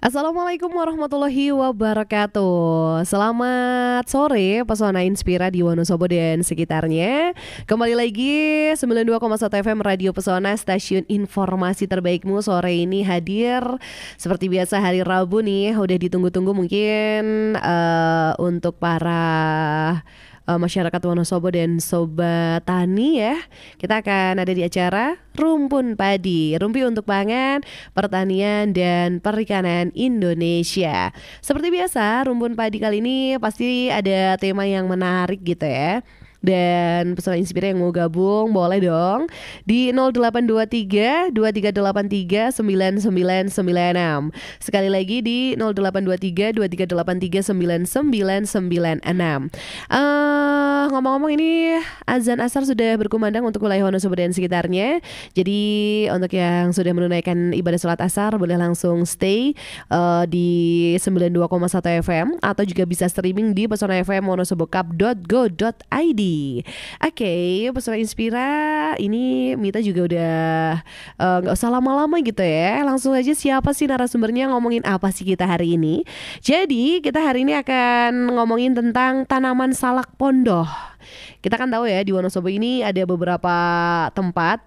Assalamualaikum warahmatullahi wabarakatuh. Selamat sore Pesona Inspira di Wonosobo dan sekitarnya. Kembali lagi 92,1 FM Radio Pesona, stasiun informasi terbaikmu. Sore ini hadir seperti biasa hari Rabu nih. Udah ditunggu-tunggu mungkin untuk para masyarakat Wonosobo dan Sobat Tani ya. Kita akan ada di acara Rumpun Padi, rumpi untuk pangan, pertanian dan perikanan Indonesia. Seperti biasa, Rumpun Padi kali ini pasti ada tema yang menarik gitu ya. Dan Pesona Inspira yang mau gabung boleh dong di 0823 2383 9996. Sekali lagi di 0823 2383 9996. Ngomong-ngomong ini azan asar sudah berkumandang untuk wilayah Wonosobo dan sekitarnya. Jadi untuk yang sudah menunaikan ibadah sholat asar boleh langsung stay di 92,1 FM atau juga bisa streaming di pesonafmwonosobocup.go.id. Oke, Pesona Inspira ini Mita juga udah gak usah lama-lama gitu ya. Langsung aja, siapa sih narasumbernya, ngomongin apa sih kita hari ini. Jadi kita hari ini akan ngomongin tentang tanaman salak pondoh. Kita kan tahu ya di Wonosobo ini ada beberapa tempat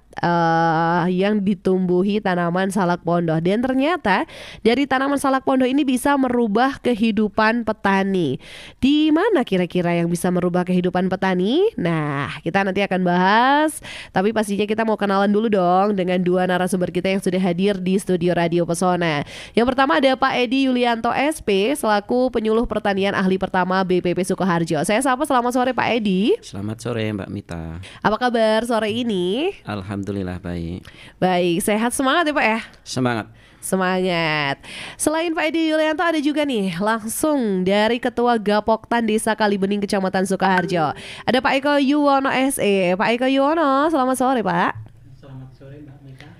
yang ditumbuhi tanaman salak pondoh. Dan ternyata dari tanaman salak pondoh ini bisa merubah kehidupan petani. Di mana kira-kira yang bisa merubah kehidupan petani? Nah, kita nanti akan bahas. Tapi pastinya kita mau kenalan dulu dong dengan dua narasumber kita yang sudah hadir di studio Radio Pesona. Yang pertama ada Pak Edi Yulianto SP selaku penyuluh pertanian ahli pertama BPP Sukoharjo. Saya sapa, selamat sore Pak Edi. Selamat sore Mbak Mita. Apa kabar sore ini? Alhamdulillah baik. Baik, sehat, semangat ya Pak ya? Semangat. Semangat. Selain Pak Edi Yulianto ada juga nih langsung dari Ketua Gapoktan Desa Kalibening Kecamatan Sukoharjo. Ada Pak Eko Yuwono SE. Pak Eko Yuwono, selamat sore Pak. Selamat sore Mbak Mita.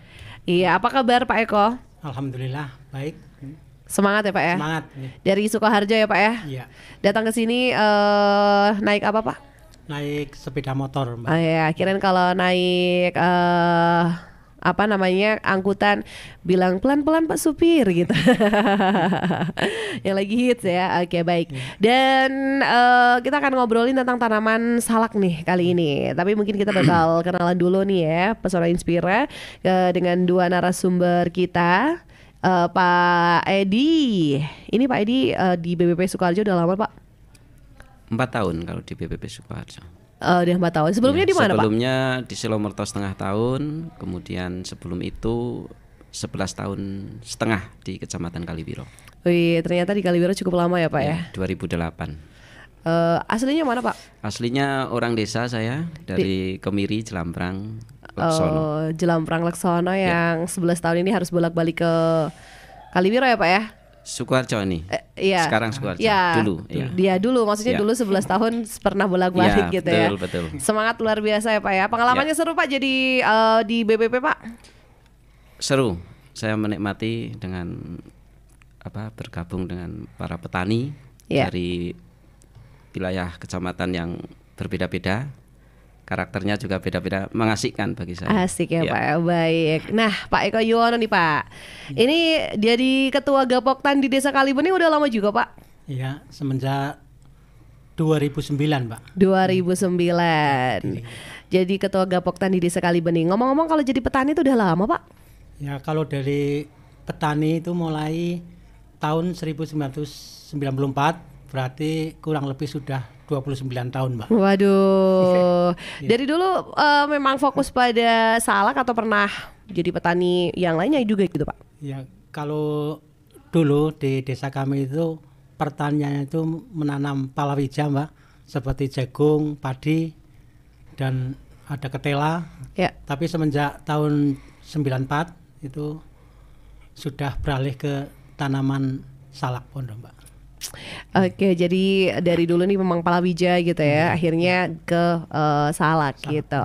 Iya, apa kabar Pak Eko? Alhamdulillah baik. Semangat ya Pak ya? Semangat. Dari Sukoharjo ya Pak ya? Iya. Datang ke sini naik apa Pak? Naik sepeda motor Mbak. Oh ya, kirain kalau naik apa namanya angkutan bilang pelan-pelan Pak Supir gitu. Yang lagi hits ya. Oke, baik. Dan kita akan ngobrolin tentang tanaman salak nih kali ini. Tapi mungkin kita bakal kenalan dulu nih ya Pesona Inspira dengan dua narasumber kita. Pak Edi. Ini Pak Edi di BPP Sukoharjo udah lama Pak? 4 tahun kalau di BPP Sukoharjo. Udah 4 tahun. Sebelumnya di mana Pak? Sebelumnya di Silomerto setengah tahun. Kemudian sebelum itu 11 tahun setengah di Kecamatan Kaliwiro. Wih, ternyata di Kaliwiro cukup lama ya Pak ya? 2008. Aslinya mana Pak? Aslinya orang desa saya dari Kemiri, Jelamprang, Laksono. Jelamprang Laksono yang 11 tahun ini harus bolak-balik ke Kaliwiro ya Pak ya? Sukoharjo ini. Iya. Sekarang Sukoharjo. Ya, Dulu. Ya. Dia dulu, maksudnya dulu 11 tahun pernah bolak-balik gitu ya. Betul. Semangat luar biasa ya Pak ya. Pengalamannya seru Pak jadi di BPP Pak? Seru. Saya menikmati dengan bergabung dengan para petani dari wilayah kecamatan yang berbeda-beda. Karakternya juga beda-beda, mengasihkan bagi saya. Asik ya Pak, baik. Nah Pak Eko Yuwono nih Pak, ini jadi Ketua Gapoktan di Desa Kalibening udah lama juga Pak? Iya, semenjak 2009 Pak. 2009. Jadi Ketua Gapoktan di Desa Kalibening. Ngomong-ngomong kalau jadi petani itu udah lama Pak? Ya kalau dari petani itu mulai tahun 1994, berarti kurang lebih sudah 29 tahun Mbak. Waduh. Dari dulu memang fokus pada salak atau pernah jadi petani yang lainnya juga gitu Pak? Ya kalau dulu di desa kami itu pertaniannya itu menanam palawija Mbak, seperti jagung, padi, dan ada ketela. Ya. Tapi semenjak tahun 94 itu sudah beralih ke tanaman salak pondok Mbak. Oke, jadi dari dulu nih memang palawija gitu ya, akhirnya ke salak gitu.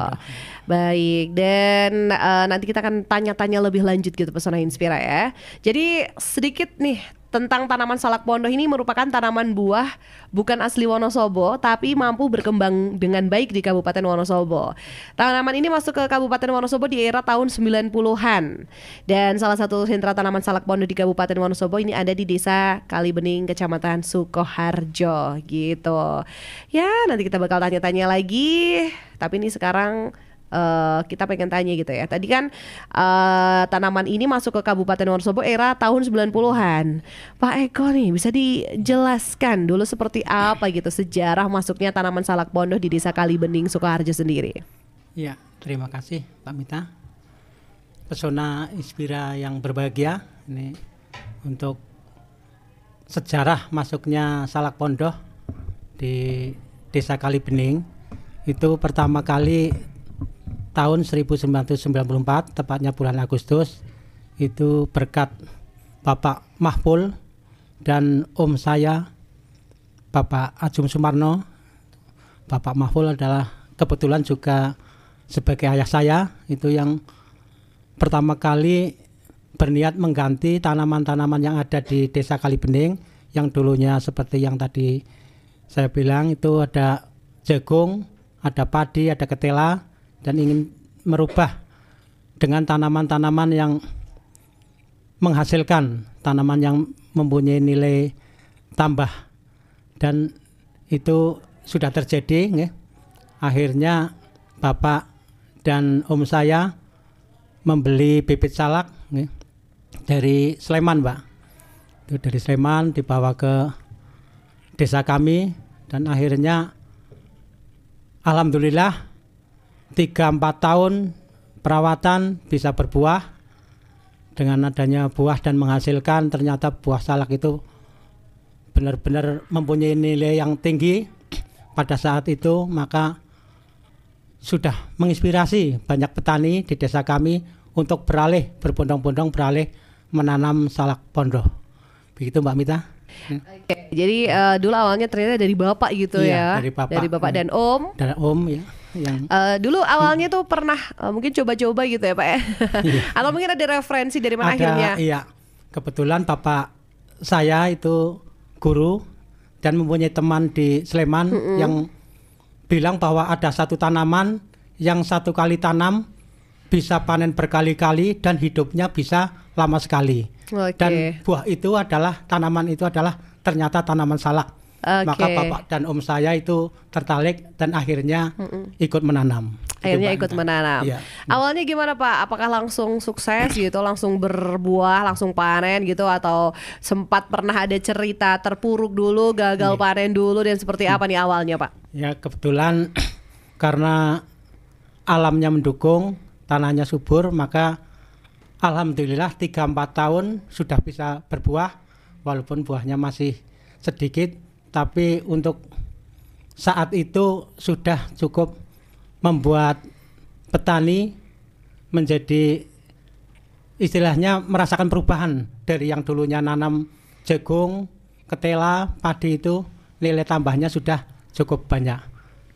Baik, dan nanti kita akan tanya-tanya lebih lanjut gitu Pesona Inspira ya. Jadi sedikit nih tentang tanaman salak pondoh ini merupakan tanaman buah bukan asli Wonosobo tapi mampu berkembang dengan baik di Kabupaten Wonosobo. Tanaman ini masuk ke Kabupaten Wonosobo di era tahun 90-an. Dan salah satu sentra tanaman salak pondoh di Kabupaten Wonosobo ini ada di Desa Kalibening, Kecamatan Sukoharjo gitu. Ya, nanti kita bakal tanya-tanya lagi. Tapi ini sekarang kita pengen tanya gitu ya. Tadi kan tanaman ini masuk ke Kabupaten Wonosobo era tahun 90-an. Pak Eko nih bisa dijelaskan dulu seperti apa gitu sejarah masuknya tanaman salak pondoh di Desa Kalibening, Sukoharjo sendiri. Ya, terima kasih Pak Mita. Pesona Inspira yang berbahagia ini untuk sejarah masuknya salak pondoh di Desa Kalibening itu pertama kali tahun 1994, tepatnya bulan Agustus, itu berkat Bapak Mahful dan om saya, Bapak Ajum Sumarno. Bapak Mahful adalah kebetulan juga sebagai ayah saya, itu yang pertama kali berniat mengganti tanaman-tanaman yang ada di Desa Kalibening, yang dulunya seperti yang tadi saya bilang, itu ada jagung, ada padi, ada ketela, dan ingin merubah dengan tanaman-tanaman yang menghasilkan, tanaman yang mempunyai nilai tambah, dan itu sudah terjadi ya. Akhirnya Bapak dan om saya membeli bibit salak ya, dari Sleman, Pak. Itu dari Sleman dibawa ke desa kami, dan akhirnya alhamdulillah 3-4 tahun perawatan bisa berbuah. Dengan adanya buah dan menghasilkan, ternyata buah salak itu benar-benar mempunyai nilai yang tinggi pada saat itu. Maka sudah menginspirasi banyak petani di desa kami untuk beralih, berbondong-bondong beralih menanam salak pondoh. Begitu Mbak Mita. Oke, jadi dulu awalnya ternyata dari Bapak gitu ya. Dari Bapak dan Om. Dan Om ya. Yang dulu awalnya tuh pernah mungkin coba-coba gitu ya Pak ya. Atau mungkin ada referensi dari mana akhirnya? Iya, kebetulan Bapak saya itu guru dan mempunyai teman di Sleman yang bilang bahwa ada satu tanaman yang satu kali tanam bisa panen berkali-kali dan hidupnya bisa lama sekali. Dan buah itu adalah, tanaman itu adalah ternyata tanaman salak. Maka Bapak dan Om saya itu tertarik dan akhirnya ikut menanam. Akhirnya ikut menanam. Ya. Awalnya gimana Pak? Apakah langsung sukses gitu, langsung berbuah, langsung panen gitu, atau sempat pernah ada cerita terpuruk dulu, gagal panen dulu, dan seperti apa nih awalnya Pak? Ya kebetulan karena alamnya mendukung, tanahnya subur, maka alhamdulillah 3-4 tahun sudah bisa berbuah, walaupun buahnya masih sedikit. Tapi untuk saat itu sudah cukup membuat petani menjadi istilahnya merasakan perubahan dari yang dulunya nanam jagung, ketela, padi, itu nilai tambahnya sudah cukup banyak.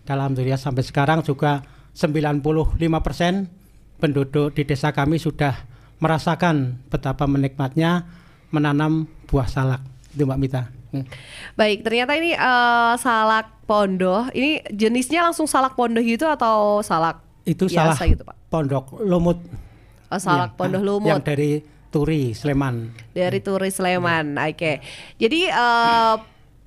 Alhamdulillah sampai sekarang juga 95% penduduk di desa kami sudah merasakan betapa menikmatnya menanam buah salak. Itu Mbak Mita. Baik, ternyata ini salak pondoh. Ini jenisnya langsung salak pondoh gitu atau salak itu biasa salak gitu Pak? Pondok lumut. Salak pondoh lumut. Yang dari Turi, Sleman. Dari Turi, Sleman. Oke. Jadi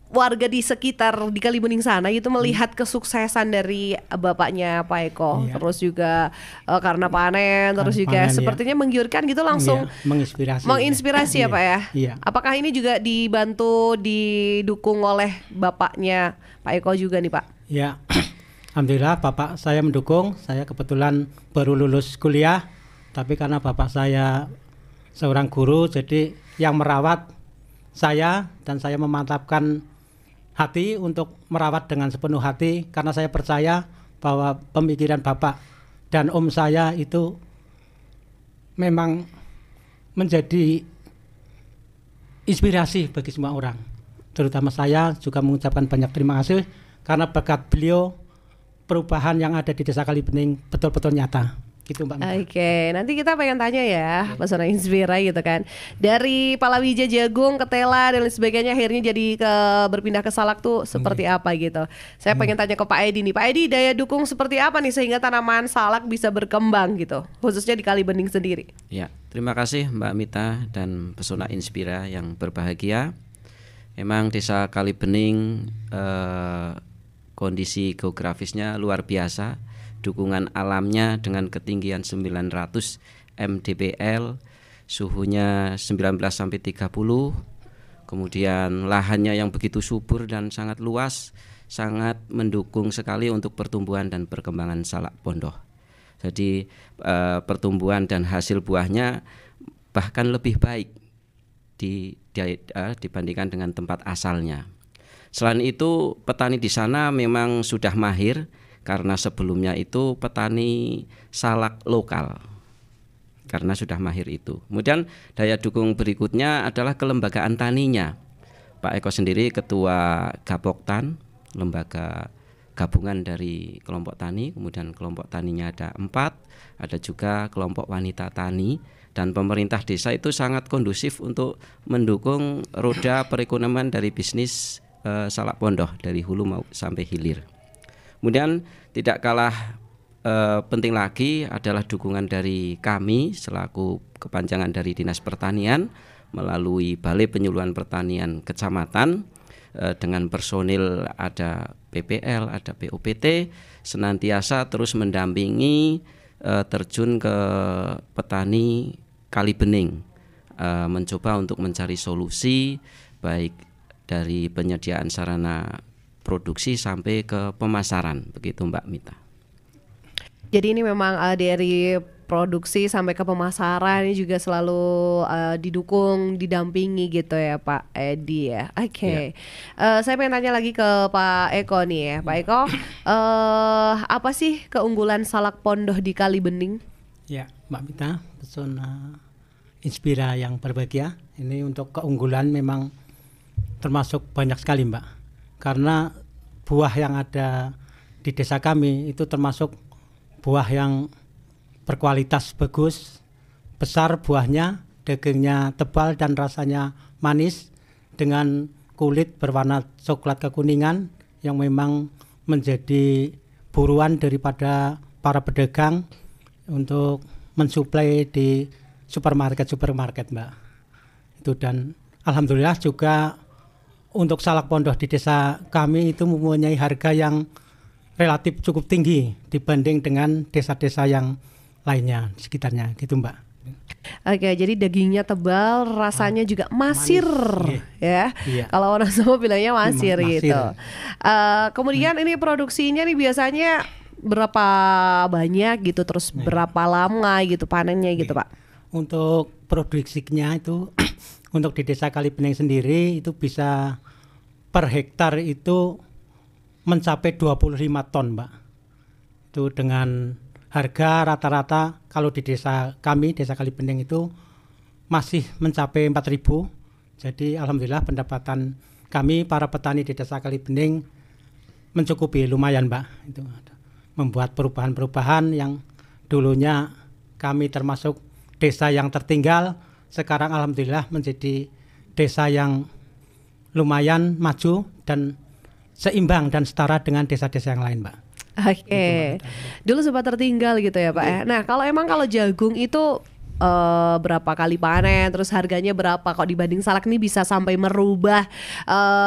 warga di sekitar di Kalibening sana itu melihat kesuksesan dari bapaknya Pak Eko, terus juga karena panen, terus juga panen, sepertinya menggiurkan gitu, langsung menginspirasi ya Pak ya. Iya. Apakah ini juga dibantu, didukung oleh bapaknya Pak Eko juga nih Pak? Ya, alhamdulillah bapak saya mendukung. Saya kebetulan baru lulus kuliah, tapi karena bapak saya seorang guru, jadi yang merawat saya, dan saya memantapkan hati untuk merawat dengan sepenuh hati, karena saya percaya bahwa pemikiran bapak dan om saya itu memang menjadi inspirasi bagi semua orang. Terutama saya juga mengucapkan banyak terima kasih, karena berkat beliau perubahan yang ada di Desa Kalibening betul-betul nyata. gitu Mbak Mita. Oke, nanti kita pengen tanya ya, Pesona Inspira gitu kan. Dari palawija, jagung, ketela dan lain sebagainya akhirnya jadi berpindah ke salak tuh seperti apa gitu. Saya pengen tanya ke Pak Edi nih. Pak Edi, daya dukung seperti apa nih sehingga tanaman salak bisa berkembang gitu, khususnya di Kalibening sendiri? Ya, terima kasih Mbak Mita dan Pesona Inspira yang berbahagia. Memang Desa Kalibening kondisi geografisnya luar biasa. Dukungan alamnya dengan ketinggian 900 mdpl, suhunya 19 sampai 30. Kemudian lahannya yang begitu subur dan sangat luas, sangat mendukung sekali untuk pertumbuhan dan perkembangan salak pondoh. Jadi pertumbuhan dan hasil buahnya bahkan lebih baik dibandingkan dengan tempat asalnya. Selain itu, petani di sana memang sudah mahir karena sebelumnya itu petani salak lokal, karena sudah mahir itu. Kemudian daya dukung berikutnya adalah kelembagaan taninya. Pak Eko sendiri ketua Gapoktan, lembaga gabungan dari kelompok tani. Kemudian kelompok taninya ada 4, ada juga kelompok wanita tani. Dan pemerintah desa itu sangat kondusif untuk mendukung roda perekonomian dari bisnis salak pondoh dari hulu sampai hilir. Kemudian tidak kalah penting lagi adalah dukungan dari kami selaku kepanjangan dari Dinas Pertanian melalui Balai Penyuluhan Pertanian Kecamatan dengan personil ada PPL, ada POPT, senantiasa terus mendampingi terjun ke petani Kalibening, mencoba untuk mencari solusi baik dari penyediaan sarana produksi sampai ke pemasaran, begitu Mbak Mita. Jadi ini memang dari produksi sampai ke pemasaran ini juga selalu didukung, didampingi gitu ya Pak Edi ya. Oke. Saya pengen tanya lagi ke Pak Eko nih ya. Pak Eko, apa sih keunggulan salak pondoh di Kalibening? Ya, Mbak Mita, Pesona Inspira yang berbahagia. Ini untuk keunggulan memang termasuk banyak sekali Mbak. Karena buah yang ada di desa kami itu termasuk buah yang berkualitas bagus, besar buahnya, dagingnya tebal dan rasanya manis dengan kulit berwarna coklat kekuningan yang memang menjadi buruan daripada para pedagang untuk mensuplai di supermarket Mbak. Itu, dan alhamdulillah juga untuk salak pondoh di desa kami itu mempunyai harga yang relatif cukup tinggi dibanding dengan desa-desa yang lainnya di sekitarnya gitu Mbak. Oke, jadi dagingnya tebal, rasanya juga masir, ya. Iya. Kalau orang semua bilangnya masir, Masir. gitu. Kemudian ini produksinya nih biasanya berapa banyak gitu, terus berapa lama gitu panennya gitu Pak? Untuk produksinya itu untuk di desa Kalibening sendiri itu bisa per hektar itu mencapai 25 ton Mbak. Itu dengan harga rata-rata kalau di desa kami, desa Kalibening itu masih mencapai 4.000. Jadi alhamdulillah pendapatan kami para petani di desa Kalibening mencukupi lumayan Mbak. Itu membuat perubahan-perubahan yang dulunya kami termasuk desa yang tertinggal, sekarang alhamdulillah menjadi desa yang lumayan maju dan seimbang dan setara dengan desa-desa yang lain Mbak. Oke. Dulu sempat tertinggal gitu ya Pak ya. Nah kalau jagung itu berapa kali panen, terus harganya berapa kok dibanding salak ini bisa sampai merubah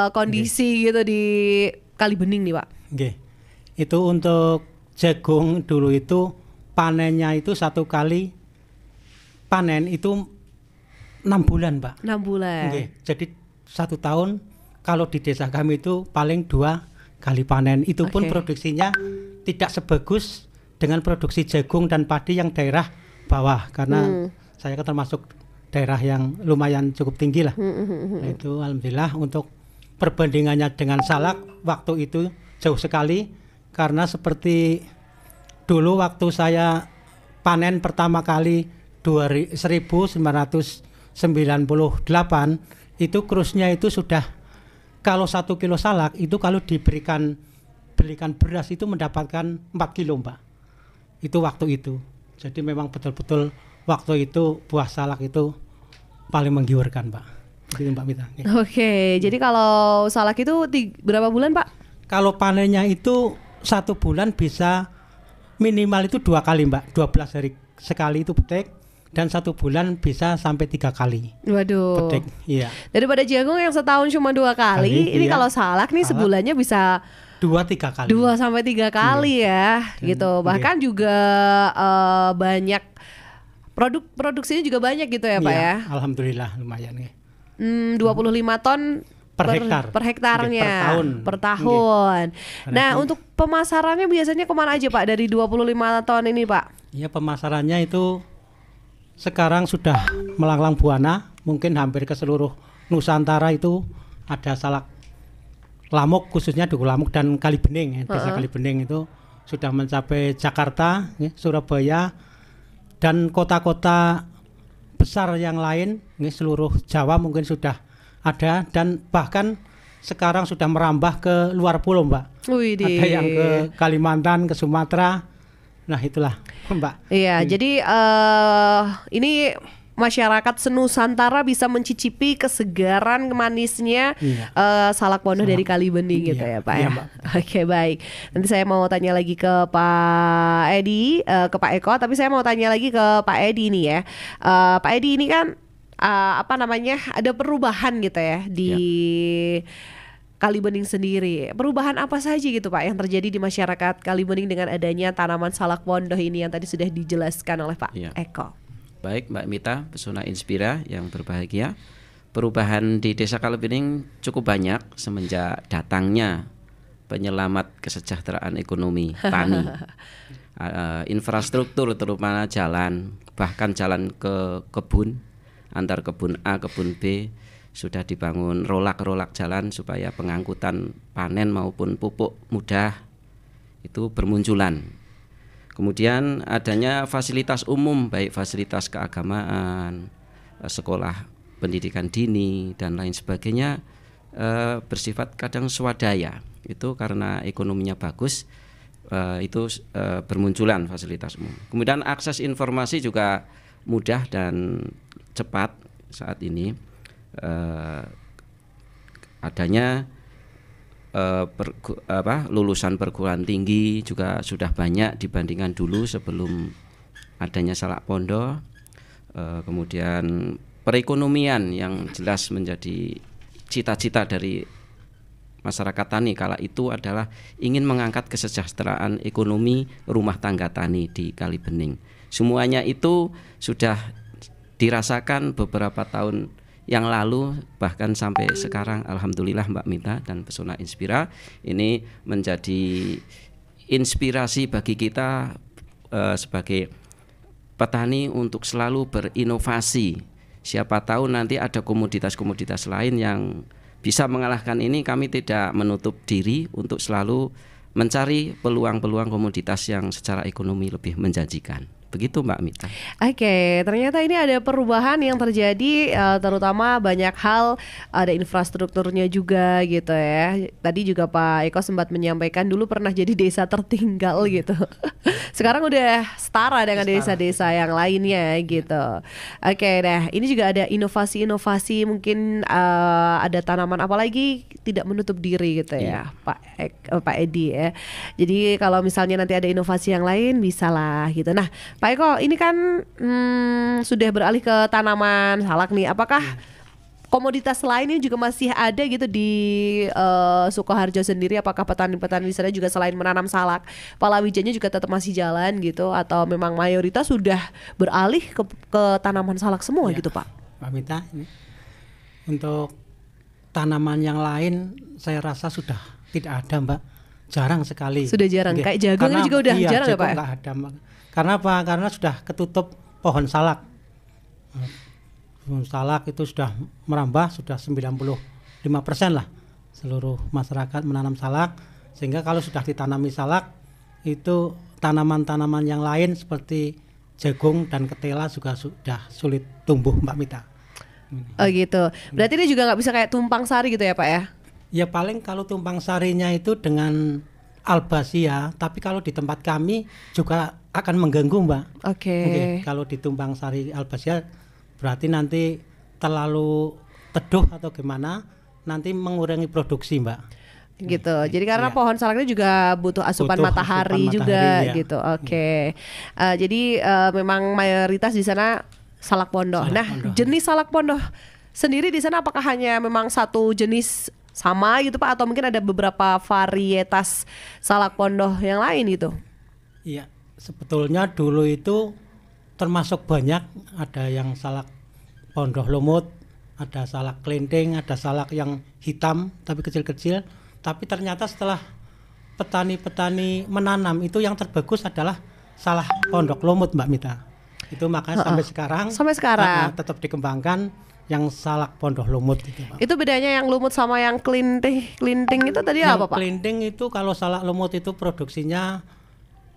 kondisi gitu di Kalibening nih Pak? Oke. Itu untuk jagung dulu itu panennya itu satu kali panen itu 6 bulan Mbak. 6 bulan. Oke. Jadi 1 tahun kalau di desa kami itu paling 2 kali panen. Itu pun produksinya tidak sebagus dengan produksi jagung dan padi yang daerah bawah karena saya kan termasuk daerah yang lumayan cukup tinggi lah. Nah, itu alhamdulillah untuk perbandingannya dengan salak waktu itu jauh sekali karena seperti dulu waktu saya panen pertama kali 1998 itu krusnya itu sudah kalau 1 kilo salak itu kalau belikan beras itu mendapatkan 4 kilo Mbak. Itu waktu itu. Jadi memang betul-betul waktu itu buah salak itu paling menggiurkan, Pak. Gitu, Mbak Mita. Oke, jadi kalau salak itu berapa bulan, Pak? Kalau panennya itu 1 bulan bisa minimal itu 2 kali, Mbak. 12 hari sekali itu petik, dan 1 bulan bisa sampai 3 kali. Waduh. Petik, iya. Daripada jagung yang setahun cuma 2 kali, ini iya. kalau salak nih sebulannya bisa 2-3 kali. 2 sampai 3 kali ya, Dan, gitu. Bahkan juga banyak produksinya juga banyak gitu ya, Pak ya. Alhamdulillah lumayan ya. 25 ton per hektarnya per tahun. Nah, untuk pemasarannya biasanya kemana aja, Pak, dari 25 ton ini, Pak? Iya, pemasarannya itu sekarang sudah melanglang buana, mungkin hampir ke seluruh Nusantara itu ada salak lamuk, khususnya Duku Lamuk dan Kalibening, desa Kalibening itu sudah mencapai Jakarta, Surabaya, dan kota-kota besar yang lain, seluruh Jawa mungkin sudah ada, dan bahkan sekarang sudah merambah ke luar pulau, Mbak. Ada yang ke Kalimantan, ke Sumatera. Nah, itulah, Mbak. Iya, jadi ini masyarakat senusantara bisa mencicipi kesegaran manisnya salak pondok dari Kalibening gitu ya, Pak ya. Oke, baik. Nanti saya mau tanya lagi ke Pak Edi, ke Pak Eko, tapi saya mau tanya lagi ke Pak Edi nih ya. Pak Edi ini kan ada perubahan gitu ya di Kalibening sendiri. Perubahan apa saja gitu, Pak, yang terjadi di masyarakat Kalibening dengan adanya tanaman salak pondok ini yang tadi sudah dijelaskan oleh Pak Eko? Baik, Mbak Mita, Pesona Inspira yang berbahagia. Perubahan di Desa Kalibening cukup banyak semenjak datangnya penyelamat kesejahteraan ekonomi tani. Infrastruktur terutama jalan, bahkan jalan ke kebun, antar kebun A kebun B sudah dibangun rolak-rolak jalan supaya pengangkutan panen maupun pupuk mudah itu bermunculan. Kemudian adanya fasilitas umum, baik fasilitas keagamaan, sekolah pendidikan dini dan lain sebagainya, bersifat kadang swadaya. Itu karena ekonominya bagus, itu bermunculan fasilitas umum. Kemudian akses informasi juga mudah dan cepat saat ini. Adanya lulusan perguruan tinggi juga sudah banyak dibandingkan dulu sebelum adanya salak pondok. Kemudian perekonomian yang jelas menjadi cita-cita dari masyarakat tani kala itu adalah ingin mengangkat kesejahteraan ekonomi rumah tangga tani di Kalibening. Semuanya itu sudah dirasakan beberapa tahun yang lalu, bahkan sampai sekarang. Alhamdulillah, Mbak Mita dan Pesona Inspira ini menjadi inspirasi bagi kita sebagai petani untuk selalu berinovasi. Siapa tahu nanti ada komoditas-komoditas lain yang bisa mengalahkan ini. Kami tidak menutup diri untuk selalu mencari peluang-peluang komoditas yang secara ekonomi lebih menjanjikan. Begitu, Mbak Mita. Oke, ternyata ini ada perubahan yang terjadi, terutama banyak hal, ada infrastrukturnya juga gitu ya. Tadi juga Pak Eko sempat menyampaikan dulu pernah jadi desa tertinggal gitu. Sekarang udah setara dengan desa-desa yang lainnya gitu. Oke, nah ini juga ada inovasi-inovasi, mungkin ada tanaman apa lagi tidak menutup diri gitu ya, Pak Edi ya. Jadi kalau misalnya nanti ada inovasi yang lain bisa lah gitu. Nah, Pak Eko, ini kan sudah beralih ke tanaman salak nih. Apakah komoditas lainnya juga masih ada gitu di Sukoharjo sendiri? Apakah petani-petani di sana juga selain menanam salak, palawijanya juga tetap masih jalan gitu? Atau memang mayoritas sudah beralih ke tanaman salak semua gitu, Pak? Pak Mita, untuk tanaman yang lain saya rasa sudah tidak ada, Mbak. Jarang sekali. Sudah jarang. Kayak jagung ini juga udah jarang ya, Pak? Nggak ada, Mbak. Karena apa? Karena sudah ketutup pohon salak. Pohon salak itu sudah merambah, sudah 95% lah seluruh masyarakat menanam salak. Sehingga kalau sudah ditanami salak, itu tanaman-tanaman yang lain seperti jagung dan ketela juga sudah sulit tumbuh, Mbak Mita. Oh gitu. Berarti ini juga nggak bisa kayak tumpang sari gitu ya, Pak ya? Ya paling kalau tumpang sarinya itu dengan albasia, tapi kalau di tempat kami juga akan mengganggu, Mbak. Oke. Kalau ditumbang sari albasea berarti nanti terlalu teduh atau gimana, nanti mengurangi produksi, Mbak. Gitu. Jadi karena pohon salak ini juga butuh asupan matahari juga gitu. Oke. Jadi memang mayoritas di sana salak pondoh. Jenis salak pondoh sendiri di sana apakah hanya memang satu jenis sama gitu Pak, atau mungkin ada beberapa varietas salak pondoh yang lain gitu? Iya, sebetulnya dulu itu termasuk banyak, ada yang salak pondoh lumut, ada salak kelinting, ada salak yang hitam tapi kecil-kecil. Tapi ternyata setelah petani-petani menanam itu yang terbagus adalah salak pondok lumut, Mbak Mita. Itu makanya sampai sekarang tetap dikembangkan yang salak pondok lumut itu, Pak. Itu bedanya yang lumut sama yang kelinting itu tadi yang apa, Pak? Kelinting itu kalau salak lumut itu produksinya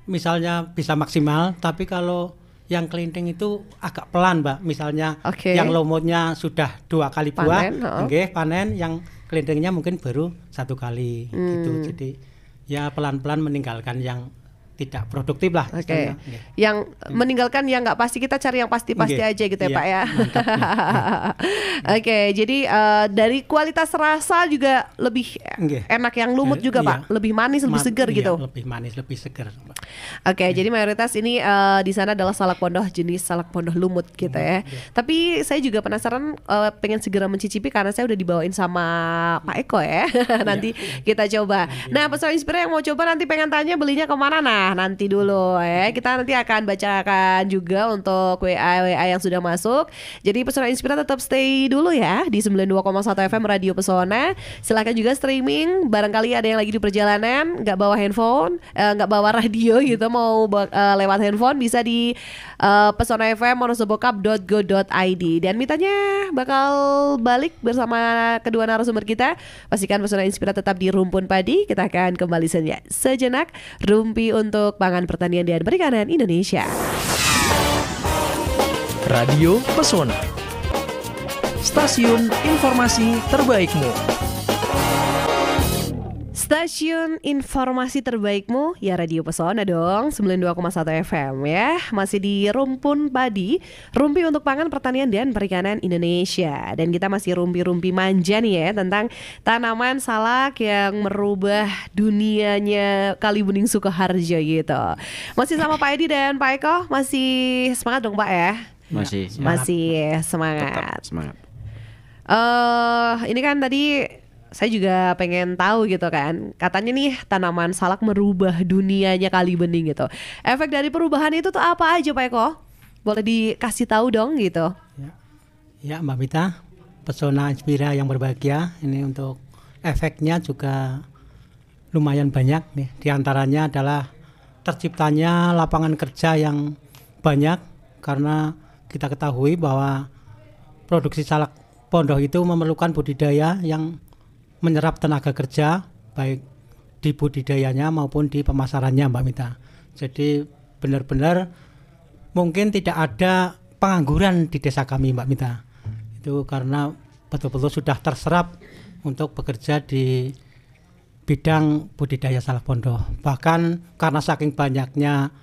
misalnya bisa maksimal, tapi kalau yang kelinting itu agak pelan, Mbak. Misalnya yang lumutnya sudah 2 kali buah, panen, yang kelintingnya mungkin baru 1 kali gitu. Jadi ya pelan-pelan meninggalkan yang tidak produktif lah. Yang meninggalkan yang nggak pasti, kita cari yang pasti-pasti aja gitu ya Pak ya. Jadi dari kualitas rasa juga lebih enak yang lumut juga Pak, lebih manis, lebih segar gitu. Lebih manis, lebih segar. Jadi mayoritas ini di sana adalah salak pondoh jenis salak pondoh lumut gitu ya. Tapi saya juga penasaran, pengen segera mencicipi karena saya udah dibawain sama Pak Eko ya. Nanti kita coba. Nah, Pesona Inspira yang mau coba nanti pengen tanya belinya kemana? Nah, nanti dulu ya. Kita nanti akan bacakan juga untuk WA yang sudah masuk. Jadi Pesona Inspira tetap stay dulu ya di 92,1 FM Radio Pesona. Silakan juga streaming. Barangkali ada yang lagi di perjalanan, nggak bawa handphone, nggak bawa radio gitu, mau lewat handphone bisa di Pesona FM wonosobokap.go.id. Dan Mitanya bakal balik bersama kedua narasumber kita. Pastikan Pesona Inspira tetap di Rumpun Padi. Kita akan kembali sejenak. Rumpi untuk pangan pertanian dan perikanan Indonesia. Radio Pesona, stasiun informasi terbaikmu. Stasiun informasi terbaikmu ya Radio Pesona dong, 92,1 FM ya. Masih di Rumpun Padi, rumpi untuk pangan pertanian dan perikanan Indonesia. Dan kita masih rumpi-rumpi manja nih ya, tentang tanaman salak yang merubah dunianya Kalibening Sukoharjo gitu. Masih sama Pak Edi dan Pak Eko, masih semangat dong Pak ya? Masih semangat. Tetap semangat. Ini kan tadi saya juga pengen tahu gitu kan, katanya nih tanaman salak merubah dunianya Kalibening gitu. Efek dari perubahan itu tuh apa aja Pak Eko? Boleh dikasih tahu dong gitu. Ya Mbak Mita, Pesona Inspira yang berbahagia, ini untuk efeknya juga lumayan banyak nih. Di antaranya adalah terciptanya lapangan kerja yang banyak, karena kita ketahui bahwa produksi salak pondoh itu memerlukan budidaya yang menyerap tenaga kerja, baik di budidayanya maupun di pemasarannya Mbak Mita. Jadi benar-benar mungkin tidak ada pengangguran di desa kami Mbak Mita. Itu karena betul-betul sudah terserap untuk bekerja di bidang budidaya salak pondoh. Bahkan karena saking banyaknya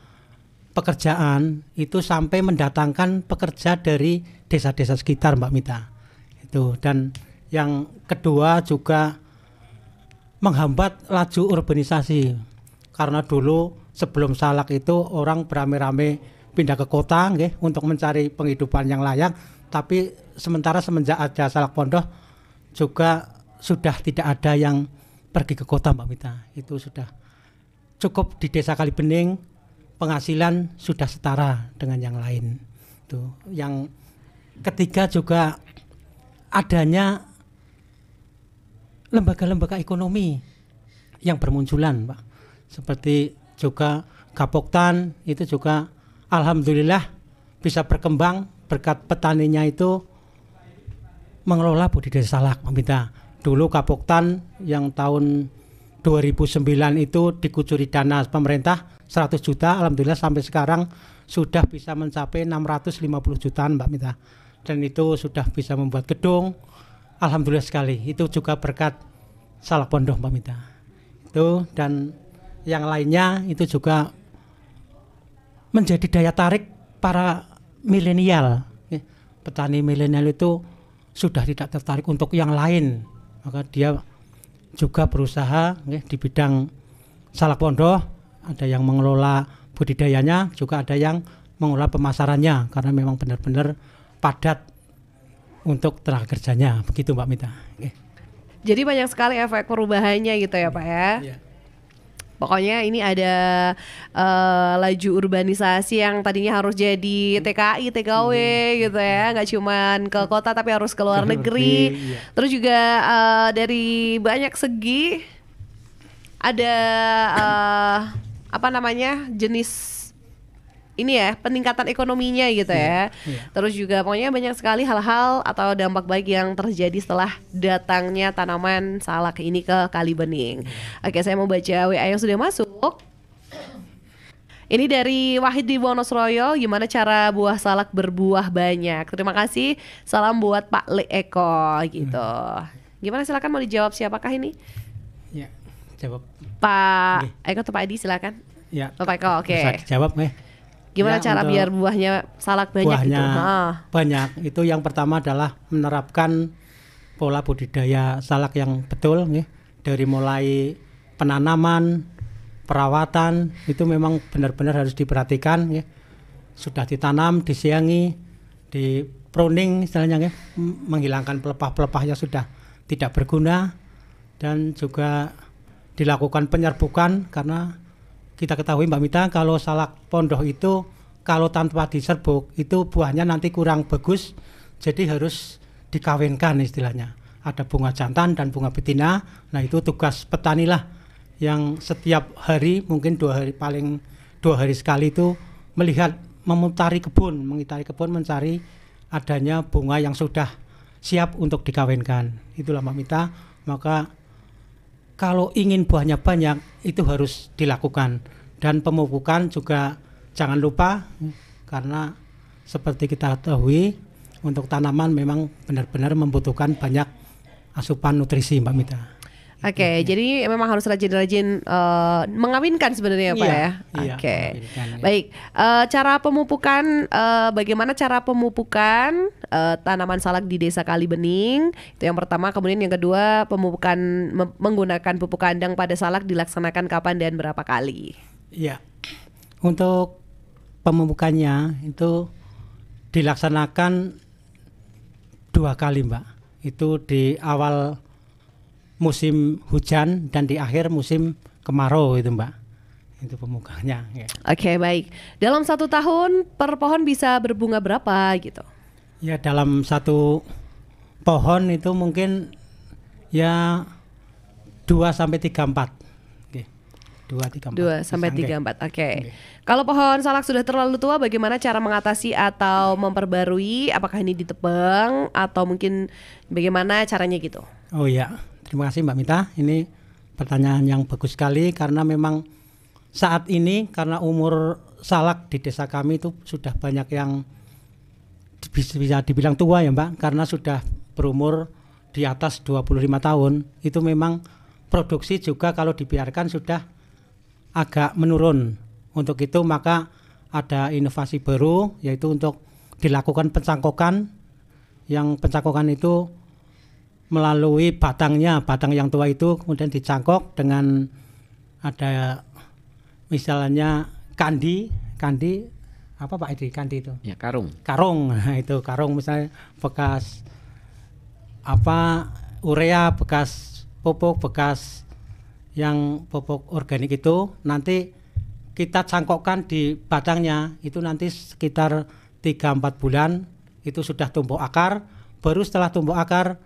pekerjaan itu sampai mendatangkan pekerja dari desa-desa sekitar Mbak Mita. Itu, dan yang kedua juga menghambat laju urbanisasi, karena dulu sebelum salak itu orang beramai-ramai pindah ke kota untuk mencari penghidupan yang layak, tapi sementara semenjak ada salak pondoh juga sudah tidak ada yang pergi ke kota Mbak Mita. Itu sudah cukup di desa Kalibening, penghasilan sudah setara dengan yang lain. Tuh. Yang ketiga juga adanya lembaga-lembaga ekonomi yang bermunculan, Pak. Seperti juga Gapoktan itu juga alhamdulillah bisa berkembang berkat petaninya itu mengelola budidaya salak, Pak Mita. Dulu Gapoktan yang tahun 2009 itu dikucuri dana pemerintah 100 juta, alhamdulillah sampai sekarang sudah bisa mencapai 650 jutaan, Mbak Mita. Dan itu sudah bisa membuat gedung. Alhamdulillah sekali, itu juga berkat salak pondoh Mbak Mita. Itu, dan yang lainnya itu juga menjadi daya tarik para milenial. Petani milenial itu sudah tidak tertarik untuk yang lain, maka dia juga berusaha di bidang salak pondoh. Ada yang mengelola budidayanya, juga ada yang mengelola pemasarannya, karena memang benar-benar padat untuk tenaga kerjanya, begitu Mbak Mita. Jadi banyak sekali efek perubahannya gitu ya Pak ya. Iya. Pokoknya ini ada laju urbanisasi yang tadinya harus jadi TKI, TKW gitu ya, nggak cuman ke kota tapi harus ke luar negeri. Iya. Terus juga dari banyak segi ada jenis ini ya, peningkatan ekonominya gitu ya. Iya. Terus juga pokoknya banyak sekali hal-hal atau dampak baik yang terjadi setelah datangnya tanaman salak ini ke Kalibening. Oke, saya mau baca WA yang sudah masuk. Ini dari Wahid di Wonosobo, gimana cara buah salak berbuah banyak? Terima kasih, salam buat Pak Le Eko gitu. Gimana, silakan, mau dijawab siapakah ini? Ya, jawab. Pak Eko atau Pak Edi, silakan. Ya. Pak Eko, oke. Bisa dijawab Gimana ya, cara biar buahnya salak banyak buahnya gitu? Banyak. Itu yang pertama adalah menerapkan pola budidaya salak yang betul, dari mulai penanaman, perawatan itu memang benar-benar harus diperhatikan. Sudah ditanam, disiangi, di pruning istilahnya, menghilangkan pelepah-pelepah yang sudah tidak berguna, dan juga dilakukan penyerbukan, karena kita ketahui Mbak Mita, kalau salak pondoh itu kalau tanpa diserbuk itu buahnya nanti kurang bagus, jadi harus dikawinkan istilahnya. Ada bunga jantan dan bunga betina. Nah, itu tugas petani lah, yang setiap hari mungkin 2 hari, paling 2 hari sekali itu mengitari kebun mencari adanya bunga yang sudah siap untuk dikawinkan. Itulah Mbak Mita. Maka kalau ingin buahnya banyak itu harus dilakukan, dan pemupukan juga jangan lupa, karena seperti kita ketahui untuk tanaman memang benar-benar membutuhkan banyak asupan nutrisi Mbak Mita. Oke, jadi memang harus rajin-rajin mengawinkan sebenarnya Pak ya. Iya, Oke, mengawinkan, baik. Cara pemupukan, bagaimana cara pemupukan tanaman salak di Desa Kalibening? Itu yang pertama. Kemudian yang kedua, pemupukan menggunakan pupuk kandang pada salak dilaksanakan kapan dan berapa kali? Iya, untuk pemupukannya itu dilaksanakan 2 kali Mbak. Itu di awal musim hujan dan di akhir musim kemarau itu Mbak. Itu pemupukannya. Ya. Oke, baik. Dalam 1 tahun per pohon bisa berbunga berapa gitu? Ya, dalam 1 pohon itu mungkin ya 2 sampai 3, 4. Oke. 2 sampai 3, 4. Oke. Kalau pohon salak sudah terlalu tua, bagaimana cara mengatasi atau memperbarui? Apakah ini ditebang atau mungkin bagaimana caranya gitu? Oh iya. Terima kasih Mbak Mita, ini pertanyaan yang bagus sekali, karena memang saat ini karena umur salak di desa kami itu sudah banyak yang bisa dibilang tua ya Mbak, karena sudah berumur di atas 25 tahun. Itu memang produksi juga kalau dibiarkan sudah agak menurun. Untuk itu maka ada inovasi baru, yaitu untuk dilakukan pencangkokan. Yang pencangkokan itu melalui batang yang tua itu kemudian dicangkok dengan ada misalnya kandi apa Pak Edi, kandi itu? Ya, karung. Nah, itu karung misalnya bekas apa urea, bekas pupuk, bekas yang pupuk organik itu nanti kita cangkokkan di batangnya, itu nanti sekitar 3-4 bulan itu sudah tumbuh akar. Baru setelah tumbuh akar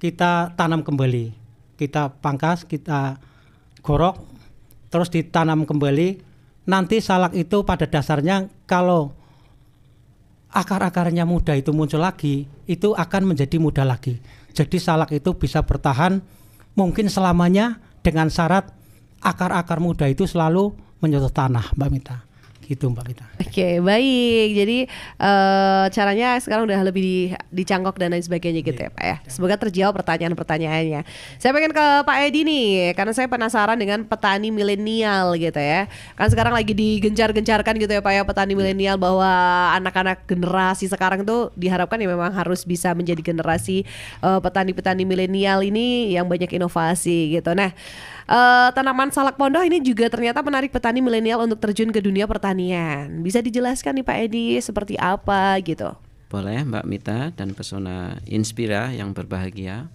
kita tanam kembali, kita pangkas, kita gorok, terus ditanam kembali. Nanti salak itu pada dasarnya kalau akar-akarnya muda itu muncul lagi, itu akan menjadi muda lagi. Jadi salak itu bisa bertahan mungkin selamanya dengan syarat akar-akar muda itu selalu menyentuh tanah Mbak Mita. gitu Mbak Mita. Oke, baik. Jadi caranya sekarang udah lebih dicangkok dan lain sebagainya gitu ya Pak ya. Semoga terjawab pertanyaan-pertanyaannya. Saya pengen ke Pak Edi nih, karena saya penasaran dengan petani milenial gitu ya. Kan sekarang lagi digencar-gencarkan gitu ya Pak ya, petani milenial, bahwa anak-anak generasi sekarang tuh diharapkan ya memang harus bisa menjadi generasi petani-petani milenial ini yang banyak inovasi gitu. Nah, tanaman salak pondoh ini juga ternyata menarik petani milenial untuk terjun ke dunia pertanian. Bisa dijelaskan nih Pak Edi seperti apa gitu? Boleh Mbak Mita dan Pesona Inspira yang berbahagia.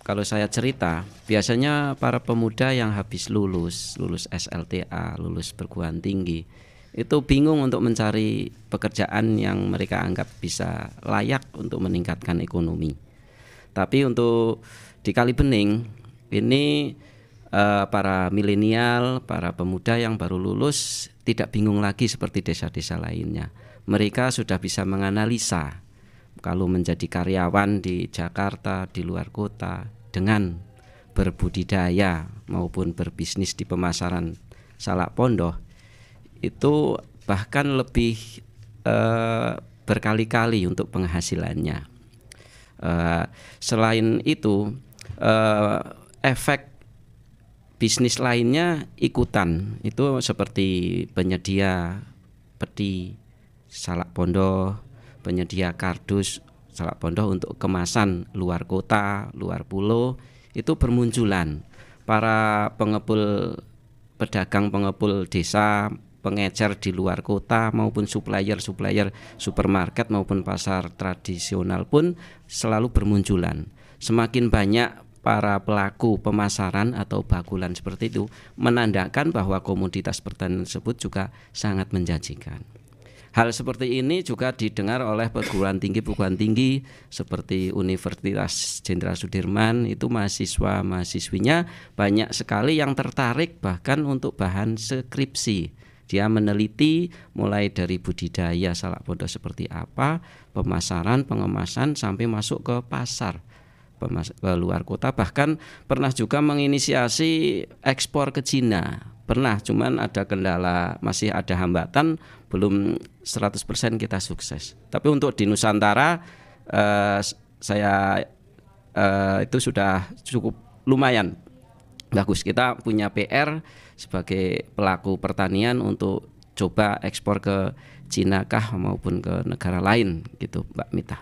Kalau saya cerita, biasanya para pemuda yang habis lulus SLTA, lulus perguruan tinggi, itu bingung untuk mencari pekerjaan yang mereka anggap bisa layak untuk meningkatkan ekonomi. Tapi untuk di Kalibening ini para milenial, para pemuda yang baru lulus tidak bingung lagi seperti desa-desa lainnya. Mereka sudah bisa menganalisa kalau menjadi karyawan di Jakarta, di luar kota, dengan berbudidaya maupun berbisnis di pemasaran salak pondoh, itu bahkan lebih berkali-kali untuk penghasilannya. Selain itu, efek bisnis lainnya ikutan, itu seperti penyedia peti salak pondoh, penyedia kardus salak pondoh untuk kemasan luar kota, luar pulau, itu bermunculan. Para pengepul, pedagang pengepul desa, pengecer di luar kota maupun supplier supermarket maupun pasar tradisional pun selalu bermunculan. Semakin banyak para pelaku pemasaran atau bakulan seperti itu, menandakan bahwa komoditas pertanian tersebut juga sangat menjanjikan. Hal seperti ini juga didengar oleh perguruan tinggi seperti Universitas Jenderal Sudirman. Itu mahasiswa-mahasiswinya banyak sekali yang tertarik bahkan untuk bahan skripsi. Dia meneliti mulai dari budidaya salak pondoh seperti apa, pemasaran, pengemasan, sampai masuk ke pasar, ke luar kota, bahkan pernah juga menginisiasi ekspor ke Cina. Pernah, cuman ada kendala, masih ada hambatan, belum 100% kita sukses. Tapi untuk di Nusantara saya itu sudah cukup lumayan bagus. Kita punya PR sebagai pelaku pertanian untuk coba ekspor ke Cina kah maupun ke negara lain gitu Mbak Mita.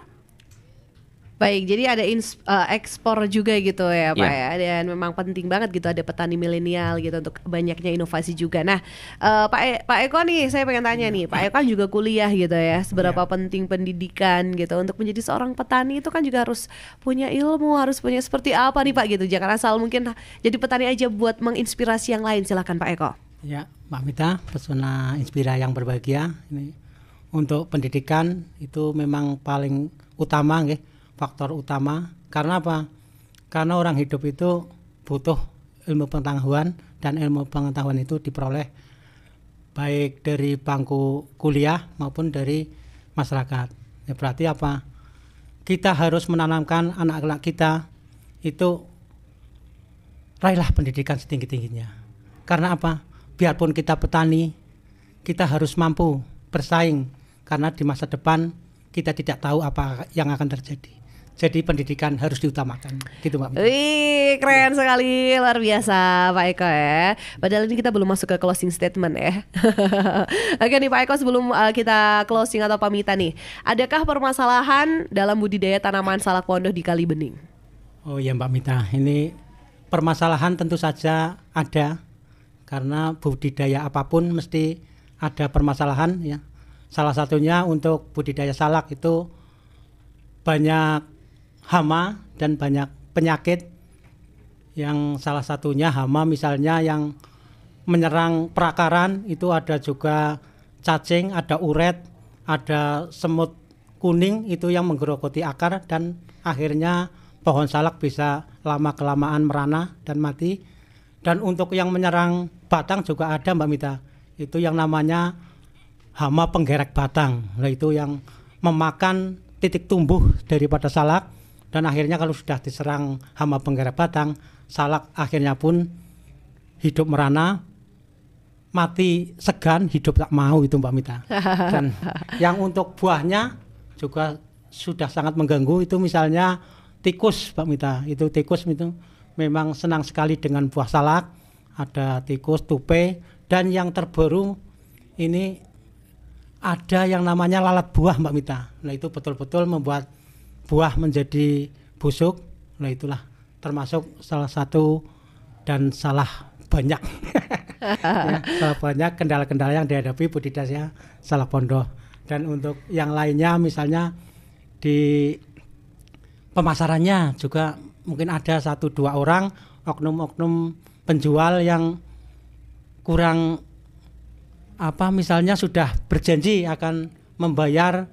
Baik, jadi ada ekspor juga gitu ya Pak Yeah. ya, dan memang penting banget gitu ada petani milenial gitu untuk banyaknya inovasi juga. Nah, Pak Eko nih, saya pengen tanya nih, Pak Eko kan juga kuliah gitu ya, seberapa penting pendidikan gitu untuk menjadi seorang petani itu kan juga harus punya ilmu, harus punya seperti apa nih Pak gitu, jangan asal mungkin jadi petani aja buat menginspirasi yang lain. Silakan Pak Eko. Ya, Mbak Mita, Pesona Inspira yang berbahagia. Ini untuk pendidikan itu memang paling utama nggih. Faktor utama. Karena apa? Karena orang hidup itu butuh ilmu pengetahuan, dan ilmu pengetahuan itu diperoleh baik dari bangku kuliah maupun dari masyarakat. Ya, berarti apa? Kita harus menanamkan anak-anak kita itu raihlah pendidikan setinggi-tingginya. Karena apa? Biarpun kita petani, kita harus mampu bersaing, karena di masa depan kita tidak tahu apa yang akan terjadi. Jadi pendidikan harus diutamakan, gitu Mbak. Wih, keren sekali, luar biasa Pak Eko ya. Padahal ini kita belum masuk ke closing statement ya. Oke nih Pak Eko, sebelum kita closing atau pamitan nih, adakah permasalahan dalam budidaya tanaman salak pondoh di Kalibening? Oh iya Mbak Mita, ini permasalahan tentu saja ada, karena budidaya apapun mesti ada permasalahan ya. Salah satunya untuk budidaya salak itu banyak hama dan banyak penyakit, yang salah satunya hama misalnya yang menyerang perakaran, itu ada juga cacing, ada uret, ada semut kuning itu yang menggerogoti akar, dan akhirnya pohon salak bisa lama-kelamaan merana dan mati. Dan untuk yang menyerang batang juga ada Mbak Mita, itu yang namanya hama penggerek batang. Nah, itu yang memakan titik tumbuh daripada salak, dan akhirnya kalau sudah diserang hama penggerek batang, salak akhirnya pun hidup merana, mati segan, hidup tak mau itu Mbak Mita. Dan yang untuk buahnya juga sudah sangat mengganggu, itu misalnya tikus Mbak Mita. Itu tikus itu memang senang sekali dengan buah salak, ada tikus, tupai, dan yang terbaru ini ada yang namanya lalat buah Mbak Mita. Nah itu betul-betul membuat buah menjadi busuk. Nah itulah termasuk salah satu dan salah banyak ya, salah banyak kendala-kendala yang dihadapi budidaya salak pondok. Dan untuk yang lainnya misalnya di pemasarannya juga mungkin ada 1-2 orang oknum-oknum penjual yang kurang misalnya sudah berjanji akan membayar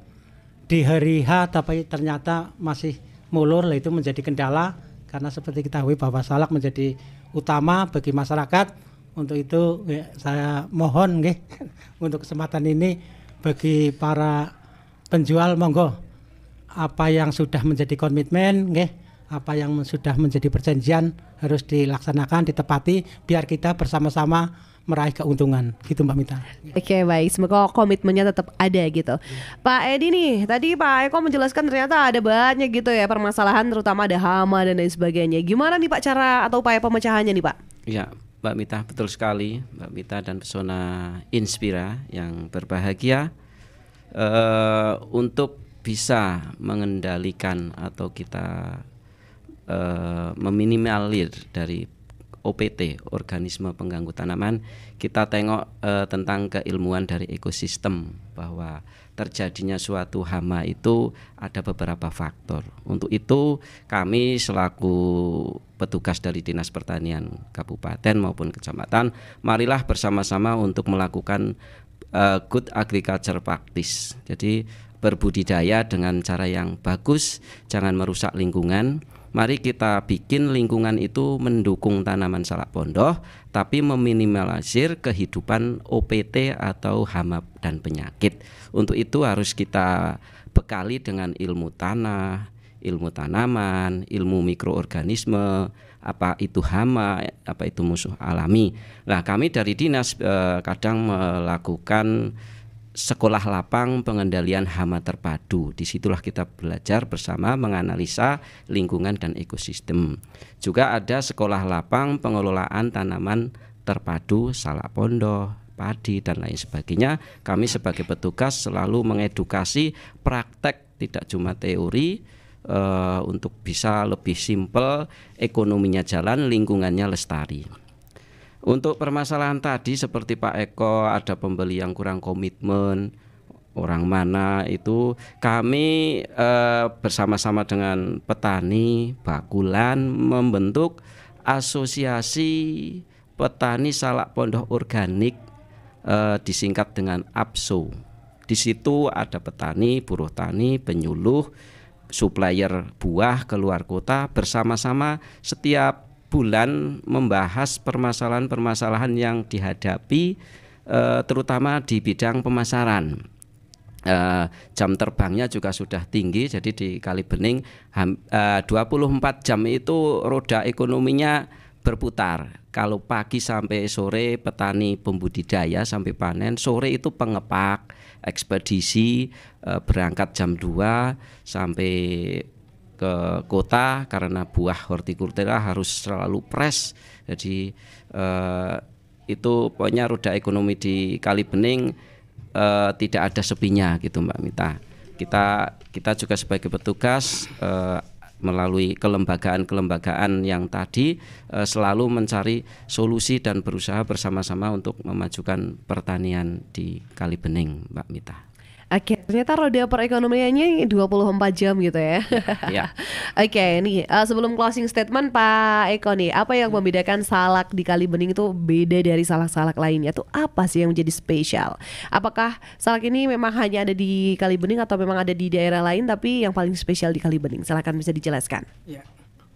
di hari H tapi ternyata masih mulur. Lah itu menjadi kendala, karena seperti kita ketahui bahwa salak menjadi utama bagi masyarakat. Untuk itu saya mohon untuk kesempatan ini bagi para penjual, monggo apa yang sudah menjadi komitmen, apa yang sudah menjadi perjanjian harus dilaksanakan, ditepati, biar kita bersama-sama meraih keuntungan, gitu Mbak Mita. Oke, baik, semoga komitmennya tetap ada gitu. Pak Edi nih, tadi Pak Eko menjelaskan ternyata ada banyak gitu ya permasalahan, terutama ada hama dan lain sebagainya. Gimana nih Pak cara atau upaya pemecahannya nih Pak? Ya, Mbak Mita, betul sekali, Mbak Mita dan Pesona Inspira yang berbahagia. Untuk bisa mengendalikan atau kita meminimalisir dari OPT, organisme pengganggu tanaman, kita tengok tentang keilmuan dari ekosistem, bahwa terjadinya suatu hama itu ada beberapa faktor. Untuk itu kami selaku petugas dari Dinas Pertanian Kabupaten maupun Kecamatan, marilah bersama-sama untuk melakukan good agriculture practice. Jadi berbudidaya dengan cara yang bagus, jangan merusak lingkungan. Mari kita bikin lingkungan itu mendukung tanaman salak pondok, tapi meminimalisir kehidupan OPT atau hama dan penyakit. Untuk itu harus kita bekali dengan ilmu tanah, ilmu tanaman, ilmu mikroorganisme, apa itu hama, apa itu musuh alami. Nah, kami dari dinas kadang melakukan sekolah lapang pengendalian hama terpadu. Disitulah kita belajar bersama menganalisa lingkungan dan ekosistem. Juga ada sekolah lapang pengelolaan tanaman terpadu, salak pondok, padi dan lain sebagainya. Kami sebagai petugas selalu mengedukasi praktek, tidak cuma teori, untuk bisa lebih simpel, ekonominya jalan, lingkungannya lestari. Untuk permasalahan tadi seperti Pak Eko, ada pembeli yang kurang komitmen, orang mana itu, kami bersama-sama dengan petani Bakulan membentuk asosiasi petani salak pondok organik, disingkat dengan APSO. Di situ ada petani, buruh tani, penyuluh, supplier buah keluar kota, bersama-sama setiap bulan membahas permasalahan-permasalahan yang dihadapi, terutama di bidang pemasaran. Jam terbangnya juga sudah tinggi, jadi di Kalibening 24 jam itu roda ekonominya berputar. Kalau pagi sampai sore petani pembudidaya sampai panen, sore itu pengepak, ekspedisi, berangkat jam 2 sampai ke kota, karena buah hortikultura harus selalu fresh. Jadi itu pokoknya roda ekonomi di Kalibening tidak ada sepinya gitu Mbak Mita. Kita juga sebagai petugas melalui kelembagaan yang tadi selalu mencari solusi dan berusaha bersama-sama untuk memajukan pertanian di Kalibening Mbak Mita. Oke, ternyata roda perekonomiannya 24 jam gitu ya. Ya. Oke, nih sebelum closing statement Pak Eko nih, apa yang membedakan salak di Kalibening itu beda dari salak-salak lainnya? Tuh apa sih yang menjadi spesial? Apakah salak ini memang hanya ada di Kalibening atau memang ada di daerah lain tapi yang paling spesial di Kalibening? Silakan bisa dijelaskan. Ya.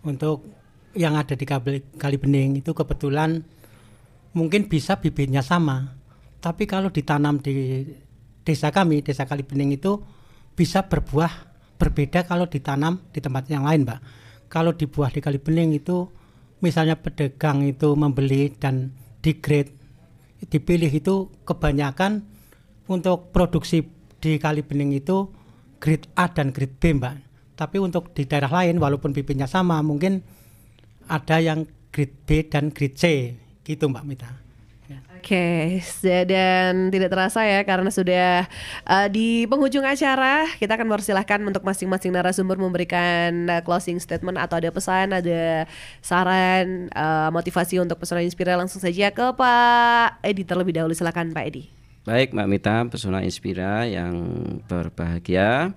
Untuk yang ada di Kalibening itu kebetulan mungkin bisa bibitnya sama, tapi kalau ditanam di desa kami, desa Kalibening itu bisa berbuah berbeda kalau ditanam di tempat yang lain, Mbak. Kalau dibuah di Kalibening itu misalnya pedagang itu membeli dan di grade dipilih itu kebanyakan untuk produksi di Kalibening itu grade A dan grade B, Mbak. Tapi untuk di daerah lain walaupun bibitnya sama, mungkin ada yang grade B dan grade C gitu, Mbak Mita. Oke, dan tidak terasa ya karena sudah di penghujung acara, kita akan mempersilahkan untuk masing-masing narasumber memberikan closing statement atau ada pesan, ada saran, motivasi untuk Pesona Inspira. Langsung saja ke Pak Edi terlebih dahulu, silakan Pak Edi. Baik Mbak Mita, Pesona Inspira yang berbahagia.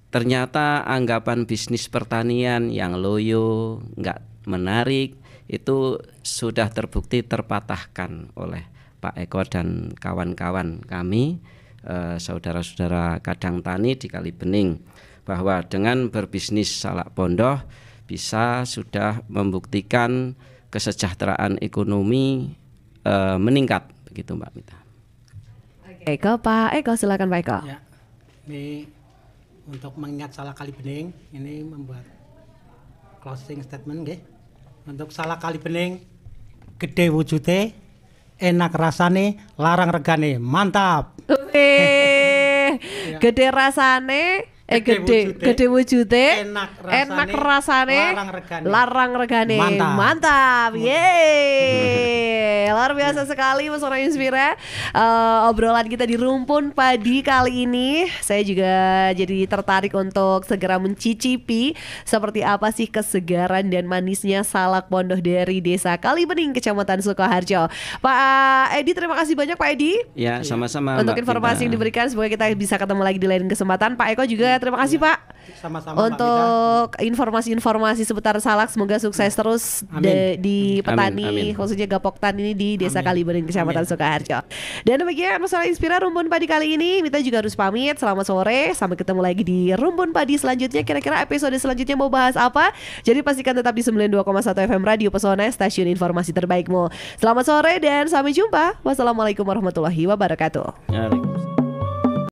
Ternyata anggapan bisnis pertanian yang loyo, nggak menarik, itu sudah terbukti terpatahkan oleh Pak Eko dan kawan-kawan kami, saudara-saudara kadang tani di Kalibening, bahwa dengan berbisnis salak pondoh bisa sudah membuktikan kesejahteraan ekonomi meningkat, begitu Mbak Mita. Oke, ke Pak Eko, silakan Pak Eko. Ya, ini untuk mengingat salak Kalibening, ini membuat closing statement, nggih. Untuk salak Kalibening, gede wujute, enak rasane, larang regane, mantap. Gede rasane, gede wujute, enak rasane, larang regane, mantap. Yeay, luar biasa sekali Pesona Inspira. Obrolan kita di Rumpun Padi kali ini, saya juga jadi tertarik untuk segera mencicipi seperti apa sih kesegaran dan manisnya salak pondoh dari Desa Kalibening, Kecamatan Sukoharjo. Pak Edi, terima kasih banyak Pak Edi. Ya, sama-sama Untuk Mbak informasi Mita. yang diberikan, semoga kita bisa ketemu lagi di lain kesempatan. Pak Eko juga terima kasih Pak. Sama-sama Untuk informasi-informasi seputar salak, semoga sukses terus di petani, Amin. khususnya Gapok Tani di Desa Kalibening, Kecamatan Sukoharjo. Dan demikian Pesona Inspira Rumpun Padi kali ini. Mita juga harus pamit. Selamat sore, sampai ketemu lagi di Rumpun Padi selanjutnya. Kira-kira episode selanjutnya mau bahas apa? Jadi pastikan tetap di 92,1 FM Radio Pesona, stasiun informasi terbaikmu. Selamat sore dan sampai jumpa. Wassalamualaikum warahmatullahi wabarakatuh. Waalaikumsalam.